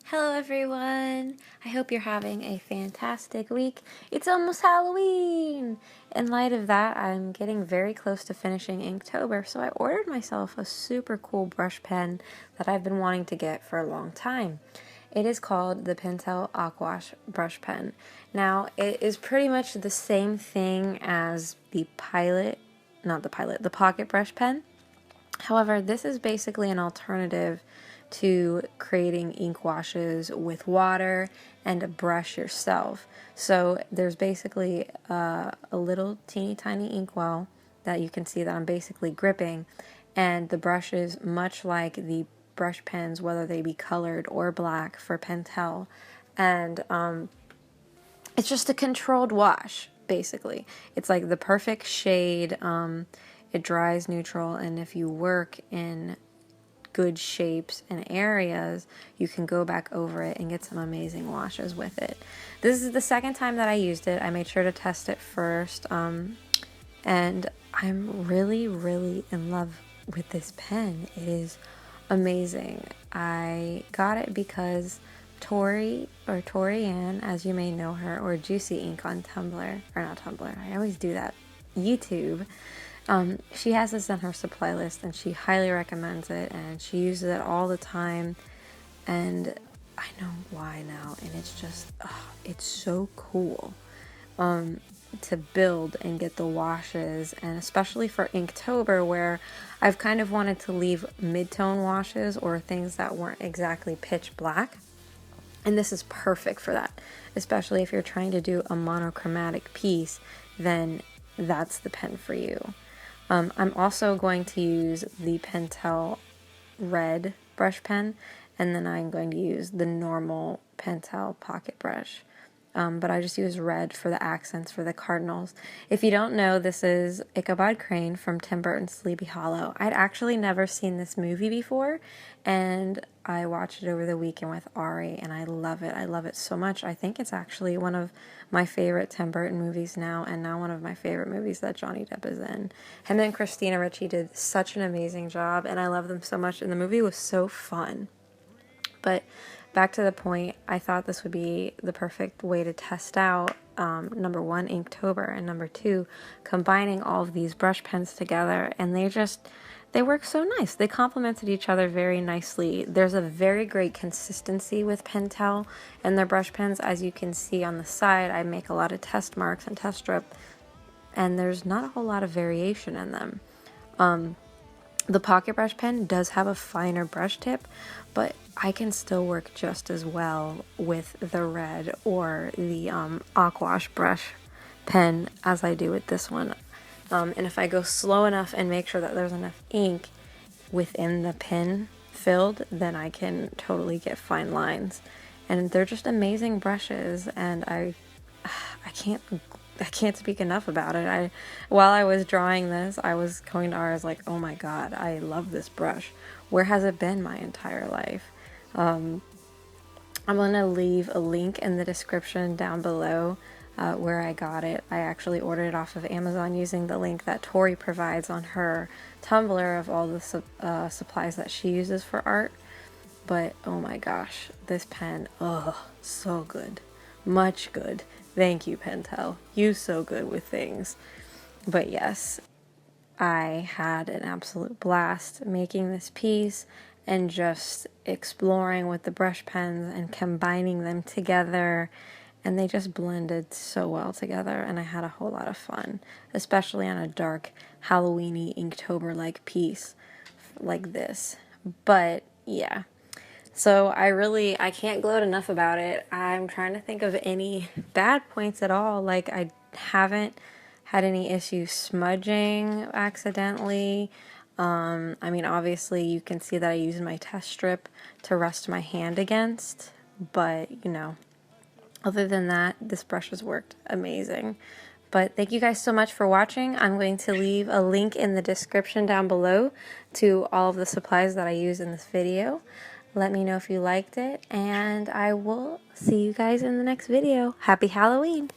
Hello everyone! I hope you're having a fantastic week. It's almost Halloween! In light of that, I'm getting very close to finishing Inktober, so I ordered myself a super cool brush pen that I've been wanting to get for a long time. It is called the Pentel AQUASH brush pen. Now, it is pretty much the same thing as the pocket brush pen. However, this is basically an alternative to creating ink washes with water and a brush yourself. So there's basically a little teeny tiny inkwell that you can see that I'm basically gripping, and the brush is much like the brush pens, whether they be colored or black for Pentel, and it's just a controlled wash, basically. It's like the perfect shade. It dries neutral, and if you work in good shapes and areas, you can go back over it and get some amazing washes with it. This is the second time that I used it. I made sure to test it first, and I'm really in love with this pen. It is amazing. I got it because Tori Ann, as you may know her, or Juicy Ink on Tumblr, or not Tumblr, I always do that, YouTube. She has this on her supply list and she highly recommends it, and she uses it all the time, and I know why now, and it's just, it's so cool to build and get the washes, and especially for Inktober, where I've kind of wanted to leave mid-tone washes or things that weren't exactly pitch black, and this is perfect for that, especially if you're trying to do a monochromatic piece. Then that's the pen for you. I'm also going to use the Pentel red brush pen, and then I'm going to use the normal Pentel pocket brush. But I just use red for the accents, for the cardinals. If you don't know, this is Ichabod Crane from Tim Burton's Sleepy Hollow. I'd actually never seen this movie before, and I watched it over the weekend with Ari, and I love it. I love it so much. I think it's actually one of my favorite Tim Burton movies now, and now one of my favorite movies that Johnny Depp is in. Him and Christina Ricci did such an amazing job, and I love them so much, and the movie was so fun. But back to the point, I thought this would be the perfect way to test out, number one, Inktober, and number two, combining all of these brush pens together, and they work so nice. They complemented each other very nicely. There's a very great consistency with Pentel and their brush pens. As you can see on the side, I make a lot of test marks and test strip, and there's not a whole lot of variation in them. The pocket brush pen does have a finer brush tip, but I can still work just as well with the red or the AQUASH brush pen as I do with this one. And if I go slow enough and make sure that there's enough ink within the pen filled, then I can totally get fine lines. And they're just amazing brushes, and I can't speak enough about it. While I was drawing this, I was going to ours like, oh my god, I love this brush. Where has it been my entire life? I'm going to leave a link in the description down below where I got it. I actually ordered it off of Amazon using the link that Tori provides on her Tumblr of all the supplies that she uses for art. But oh my gosh, this pen, so good. Much good. Thank you, Pentel. You're so good with things. But yes, I had an absolute blast making this piece and just exploring with the brush pens and combining them together, and they just blended so well together, and I had a whole lot of fun, especially on a dark Halloween-y Inktober-like piece like this. But yeah. So I can't gloat enough about it. I'm trying to think of any bad points at all. Like, I haven't had any issues smudging accidentally. I mean, obviously you can see that I used my test strip to rest my hand against, but you know, other than that, this brush has worked amazing. But thank you guys so much for watching. I'm going to leave a link in the description down below to all of the supplies that I use in this video. Let me know if you liked it, and I will see you guys in the next video. Happy Halloween!